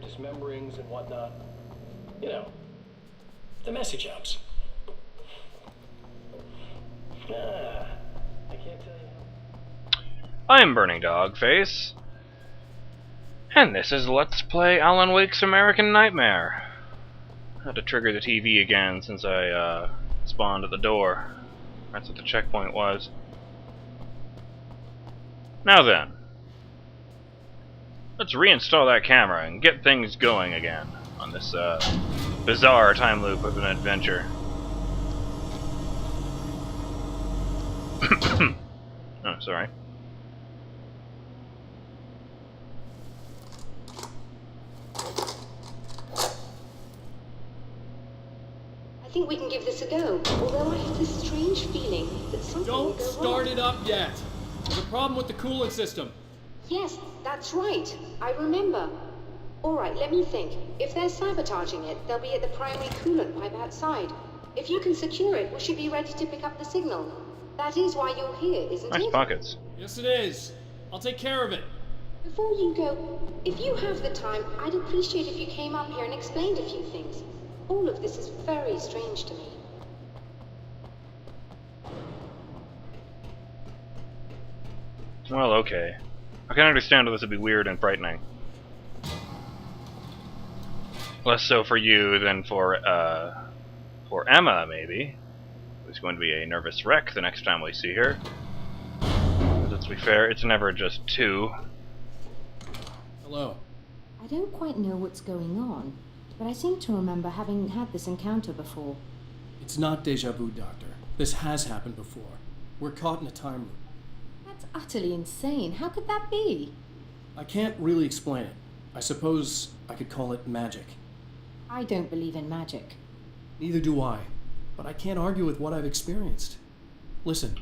dismemberings and whatnot. You know, the message ups. I can't tell you. I'm BurningDogFace, and this is Let's Play Alan Wake's American Nightmare. I had to trigger the TV again since I spawned at the door. That's what the checkpoint was. Now then, let's reinstall that camera and get things going again on this bizarre time loop of an adventure. Oh, sorry. I think we can give this a go, although I have this strange feeling that something will Don't go start wrong. it up yet. There's a problem with the coolant system. Yes, that's right. I remember. All right, let me think. If they're sabotaging it, they'll be at the primary coolant pipe outside. If you can secure it, we should be ready to pick up the signal. That is why you're here, isn't Nice it? pockets. Yes, it is. I'll take care of it. Before you go, if you have the time, I'd appreciate if you came up here and explained a few things. All of this is very strange to me. Well, okay. I can understand how this would be weird and frightening. Less so for you than for Emma, maybe. Who's going to be a nervous wreck the next time we see her. But let's be fair, it's never just two. Hello. I don't quite know what's going on, but I seem to remember having had this encounter before. It's not deja vu, Doctor. This has happened before. We're caught in a time loop. That's utterly insane. How could that be? I can't really explain it. I suppose I could call it magic. I don't believe in magic. Neither do I. But I can't argue with what I've experienced. Listen,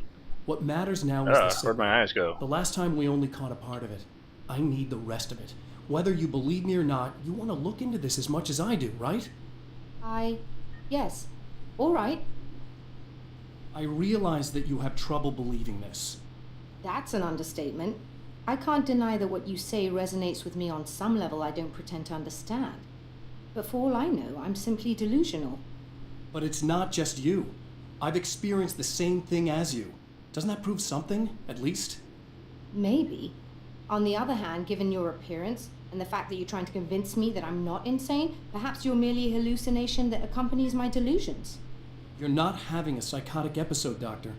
what matters now is the Where'd signal. my eyes go? The last time we only caught a part of it. I need the rest of it. Whether you believe me or not, you want to look into this as much as I do, right? Yes. All right. I realize that you have trouble believing this. That's an understatement. I can't deny that what you say resonates with me on some level I don't pretend to understand. But for all I know, I'm simply delusional. But it's not just you. I've experienced the same thing as you. Doesn't that prove something, at least? Maybe. On the other hand, given your appearance, and the fact that you're trying to convince me that I'm not insane, perhaps you're merely a hallucination that accompanies my delusions. You're not having a psychotic episode, Doctor.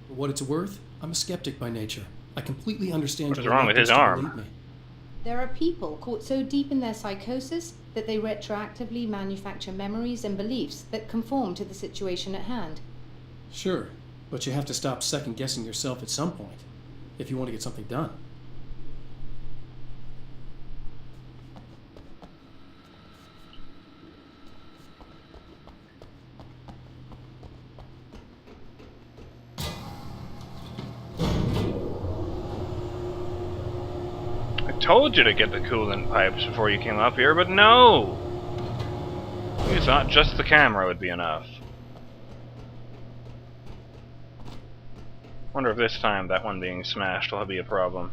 For what it's worth, I'm a skeptic by nature. I completely understand What is your wrong with his reluctance to arm? believe me. There are people caught so deep in their psychosis that they retroactively manufacture memories and beliefs that conform to the situation at hand. Sure, but you have to stop second-guessing yourself at some point, if you want to get something done. I told you to get the coolant pipes before you came up here, but no! You thought just the camera would be enough. Wonder if this time that one being smashed will be a problem.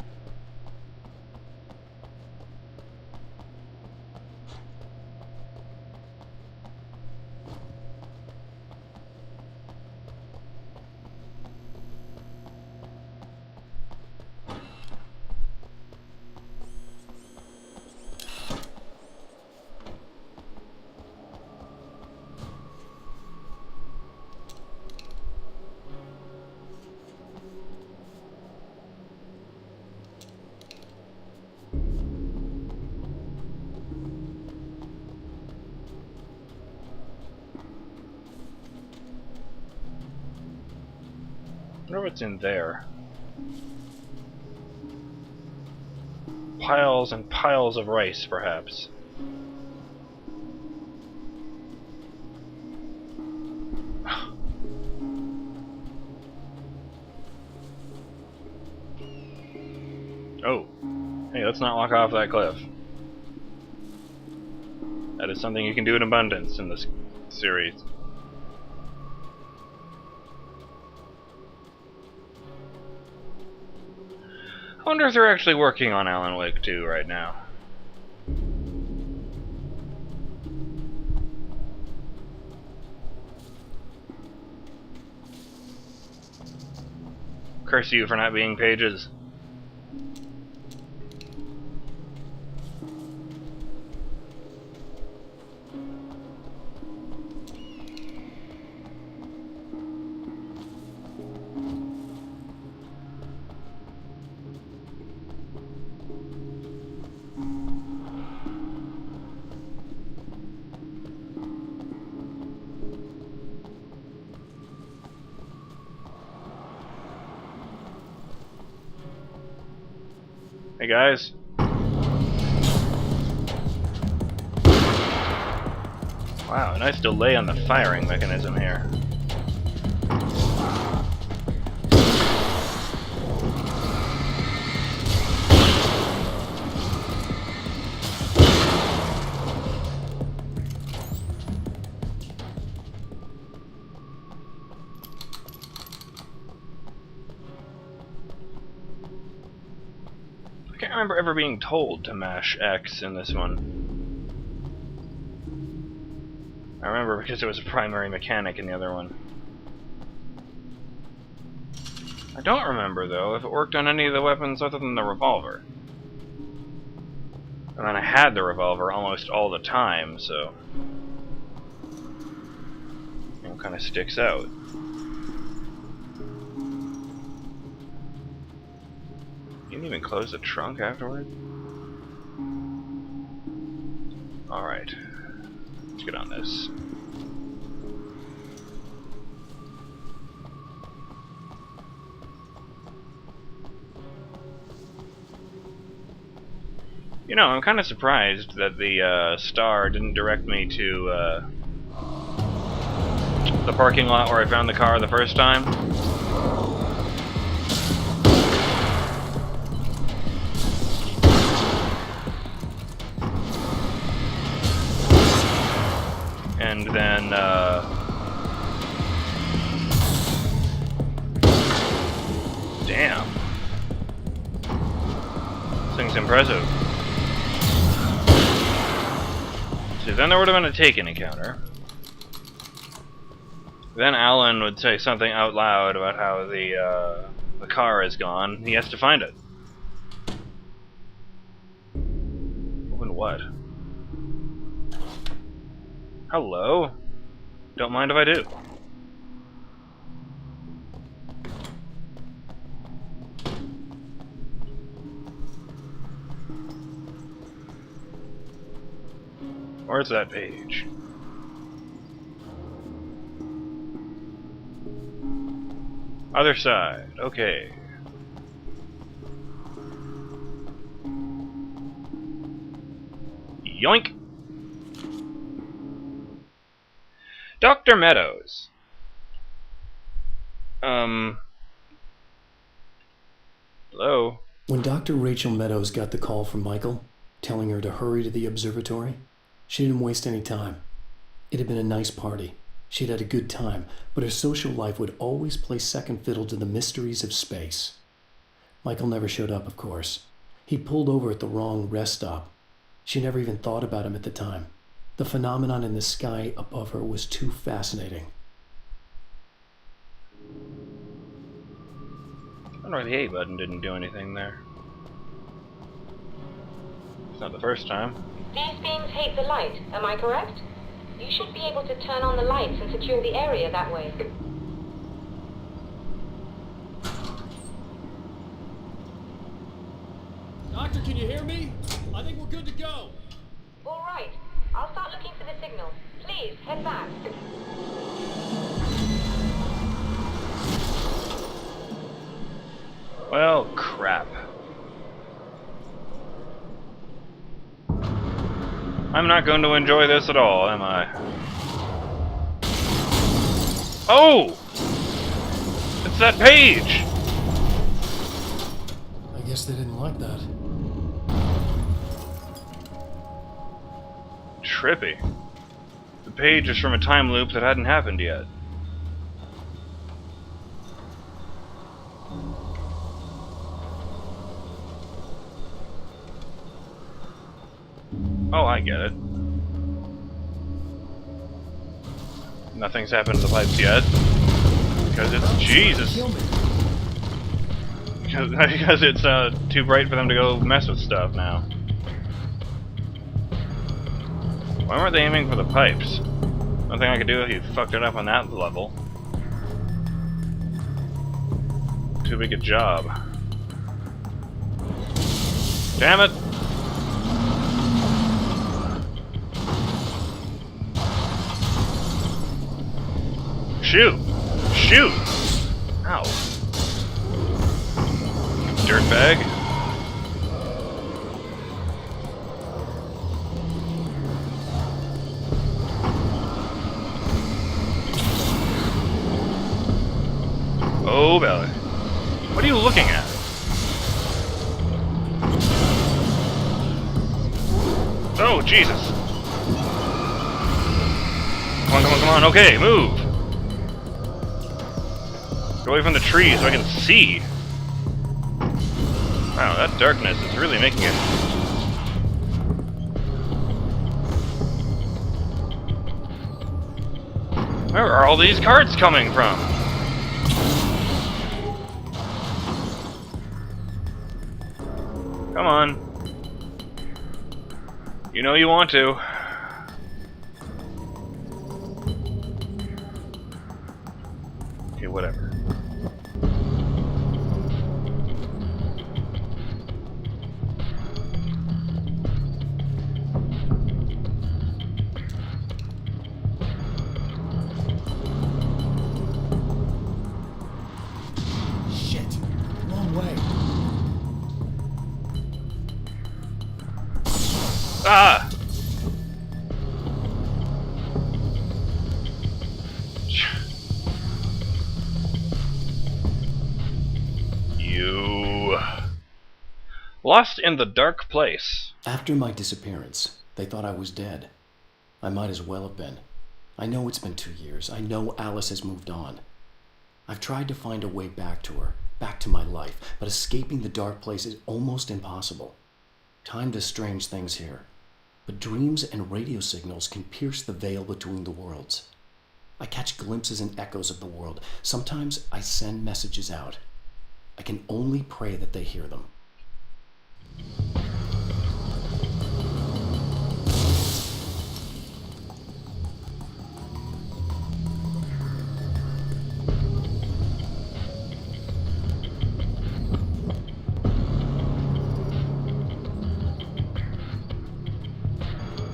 I wonder what's in there. Piles and piles of rice, perhaps. Oh. Hey, let's not walk off that cliff. That is something you can do in abundance in this series. I wonder if they're actually working on Alan Wake 2 right now. Curse you for not being pages. Hey guys. Wow, nice delay on the firing mechanism here. I can't remember ever being told to mash X in this one. I remember because it was a primary mechanic in the other one. I don't remember, though, if it worked on any of the weapons other than the revolver. And then I had the revolver almost all the time, so... it kind of sticks out. You didn't even close the trunk afterward? Alright. Let's get on this. You know, I'm kind of surprised that the star didn't direct me to the parking lot where I found the car the first time. And then, damn. This thing's impressive. See, then there would have been a take-in encounter. Then Alan would say something out loud about how the car is gone. He has to find it. Open what? Hello? Don't mind if I do. Where's that page? Other side. Okay. Yoink! Dr. Meadows. Hello? When Dr. Rachel Meadows got the call from Michael, telling her to hurry to the observatory, she didn't waste any time. It had been a nice party. She'd had a good time, but her social life would always play second fiddle to the mysteries of space. Michael never showed up, of course. He pulled over at the wrong rest stop. She never even thought about him at the time. The phenomenon in the sky above her was too fascinating. I wonder why the A button didn't do anything there. It's not the first time. These beams hate the light, am I correct? You should be able to turn on the lights and secure the area that way. Doctor, can you hear me? I think we're good to go. All right. I'll start looking for the signal. Please, head back. Well, crap. I'm not going to enjoy this at all, am I? Oh! It's that page! I guess they didn't like that. Trippy. The page is from a time loop that hadn't happened yet. Oh, I get it. Nothing's happened to the pipes yet. Because it's Jesus. Kill me. Because it's too bright for them to go mess with stuff now. Why weren't they aiming for the pipes? Nothing I could do if you fucked it up on that level. Too big a job. Damn it! Shoot! Shoot! Ow. Dirtbag. Oh, belly. What are you looking at? Oh, Jesus. Come on, come on, come on. Okay, move. Get away from the trees so I can see. Wow, that darkness is really making it. Where are all these cards coming from? Come on. You know you want to. Okay, whatever. Shit. Wrong way. Ah! You... Lost in the dark place. After my disappearance, they thought I was dead. I might as well have been. I know it's been 2 years. I know Alice has moved on. I've tried to find a way back to her, back to my life, but escaping the dark place is almost impossible. Time does strange things here, but dreams and radio signals can pierce the veil between the worlds. I catch glimpses and echoes of the world. Sometimes I send messages out. I can only pray that they hear them.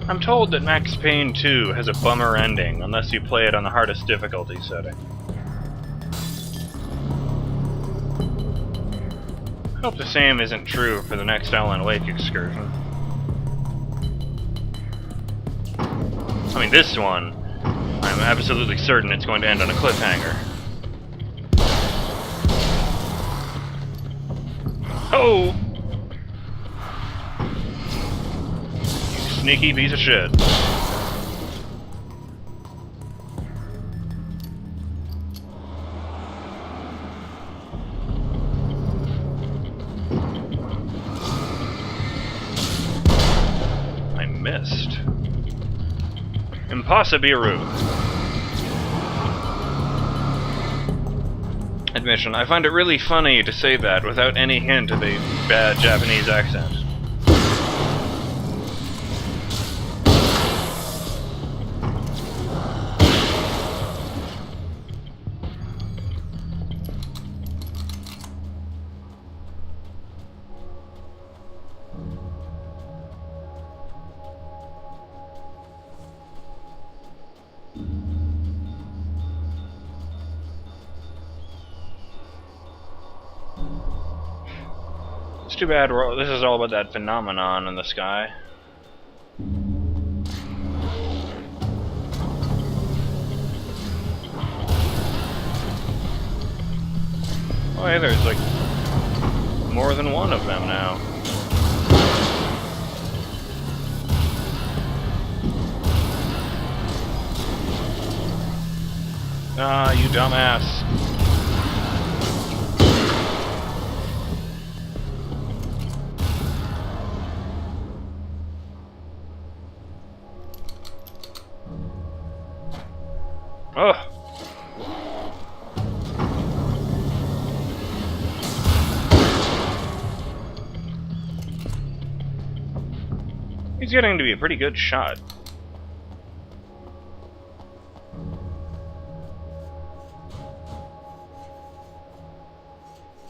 I'm told that Max Payne 2 has a bummer ending unless you play it on the hardest difficulty setting. I hope the same isn't true for the next Alan Wake excursion. I mean, this one, I'm absolutely certain it's going to end on a cliffhanger. Oh! You sneaky piece of shit. I missed. Impossibiru. Admission, I find it really funny to say that without any hint of a bad Japanese accent. It's too bad this is all about that phenomenon in the sky. Oh hey, there's like more than one of them now. Ah, you dumbass. Oh. He's getting to be a pretty good shot.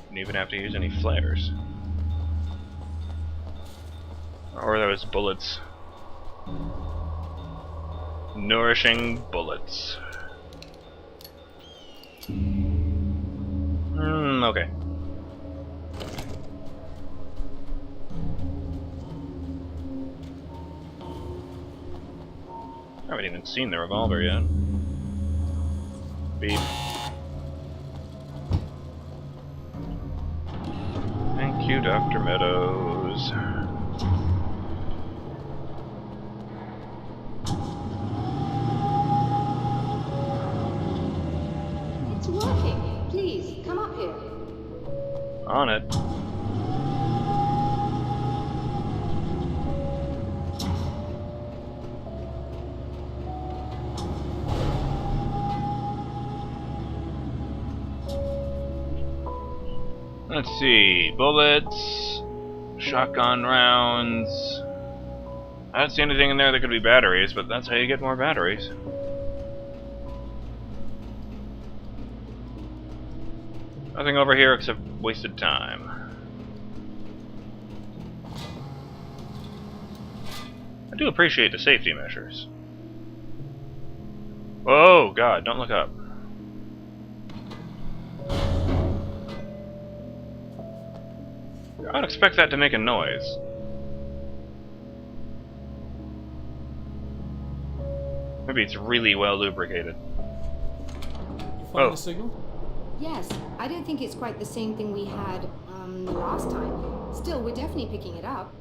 Didn't even have to use any flares. Or those bullets. Nourishing bullets. Okay. I haven't even seen the revolver yet. Beep. Thank you, Dr. Meadows. It's working. Please, come up here. On it. Let's see, bullets, shotgun rounds. I don't see anything in there that could be batteries, but that's how you get more batteries. Nothing over here except wasted time. I do appreciate the safety measures. Oh God, don't look up. I'd expect that to make a noise. Maybe it's really well lubricated. You find the signal? Yes, I don't think it's quite the same thing we had, last time. Still, we're definitely picking it up.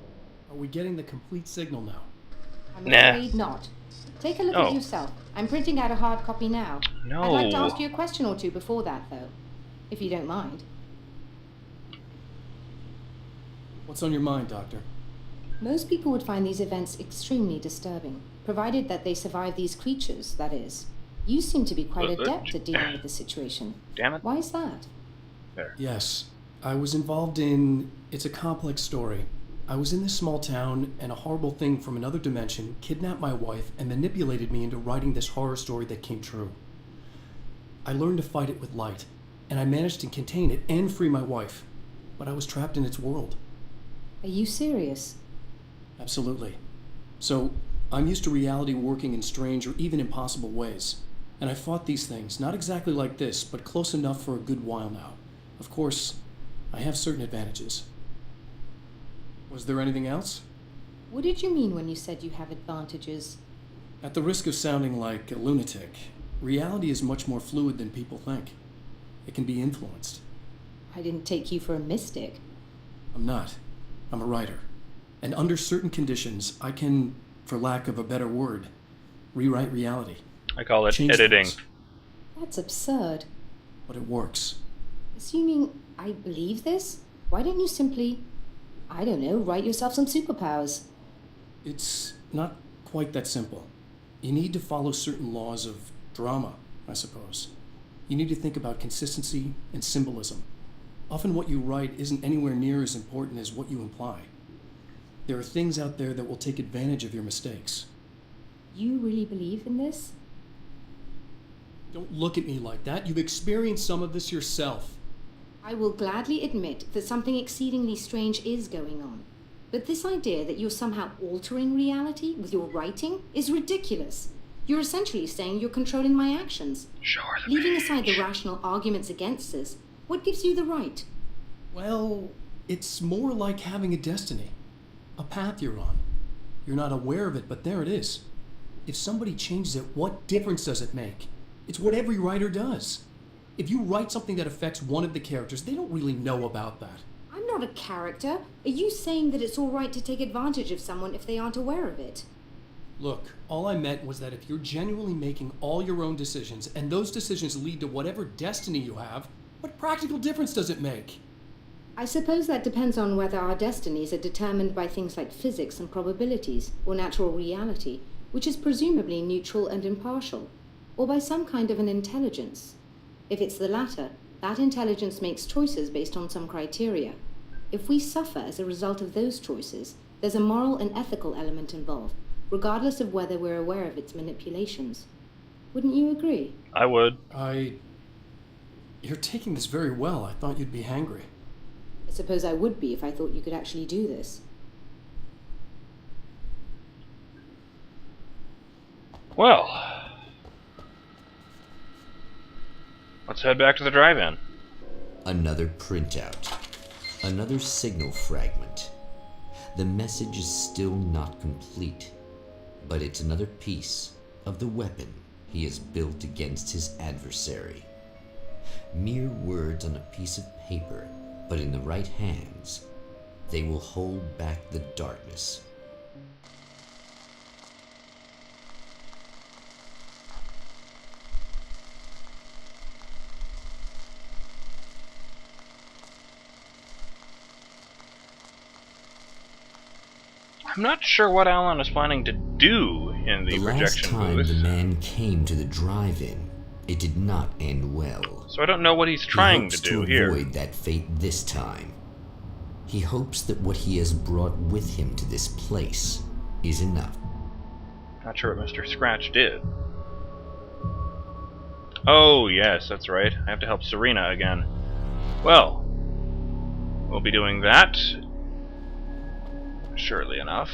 Are we getting the complete signal now? I'm Nah. afraid not. Take a look Oh. at yourself. I'm printing out a hard copy now. No. I'd like to ask you a question or two before that, though, if you don't mind. What's on your mind, Doctor? Most people would find these events extremely disturbing, provided that they survive these creatures, that is. You seem to be quite adept at dealing with the situation. Damn it. Why is that? There. Yes. I was involved in... It's a complex story. I was in this small town, and a horrible thing from another dimension kidnapped my wife and manipulated me into writing this horror story that came true. I learned to fight it with light, and I managed to contain it and free my wife. But I was trapped in its world. Are you serious? Absolutely. So, I'm used to reality working in strange or even impossible ways. And I fought these things, not exactly like this, but close enough for a good while now. Of course, I have certain advantages. Was there anything else? What did you mean when you said you have advantages? At the risk of sounding like a lunatic, reality is much more fluid than people think. It can be influenced. I didn't take you for a mystic. I'm not. I'm a writer. And under certain conditions, I can, for lack of a better word, rewrite reality. I call it Change editing. things. That's absurd. But it works. Assuming I believe this, why don't you simply, I don't know, write yourself some superpowers? It's not quite that simple. You need to follow certain laws of drama, I suppose. You need to think about consistency and symbolism. Often what you write isn't anywhere near as important as what you imply. There are things out there that will take advantage of your mistakes. You really believe in this? Don't look at me like that. You've experienced some of this yourself. I will gladly admit that something exceedingly strange is going on. But this idea that you're somehow altering reality with your writing is ridiculous. You're essentially saying you're controlling my actions. Sure. Leaving aside the rational arguments against this, what gives you the right? Well, it's more like having a destiny. A path you're on. You're not aware of it, but there it is. If somebody changes it, what difference does it make? It's what every writer does. If you write something that affects one of the characters, they don't really know about that. I'm not a character. Are you saying that it's all right to take advantage of someone if they aren't aware of it? Look, all I meant was that if you're genuinely making all your own decisions, and those decisions lead to whatever destiny you have, what practical difference does it make? I suppose that depends on whether our destinies are determined by things like physics and probabilities, or natural reality, which is presumably neutral and impartial, or by some kind of an intelligence. If it's the latter, that intelligence makes choices based on some criteria. If we suffer as a result of those choices, There's a moral and ethical element involved, regardless of whether we're aware of its manipulations. Wouldn't you agree? I would. You're taking this very well. I thought you'd be hangry. I suppose I would be if I thought you could actually do this. Well, let's head back to the drive-in. Another printout. Another signal fragment. The message is still not complete, but it's another piece of the weapon he has built against his adversary. Mere words on a piece of paper, but in the right hands, they will hold back the darkness. I'm not sure what Alan is planning to do in the projection last time booth. the man came to the drive-in, it did not end well. So I don't know what he's trying to do here. He hopes to avoid that fate this time. He hopes that what he has brought with him to this place is enough. Not sure what Mr. Scratch did. Oh, yes, that's right. I have to help Serena again. Well, we'll be doing that, surely enough,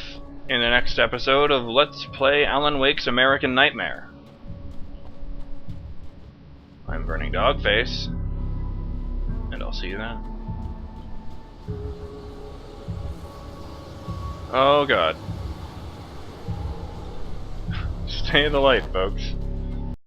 in the next episode of Let's Play Alan Wake's American Nightmare. I'm BurningDogFace, and I'll see you then. Oh god. Stay in the light, folks.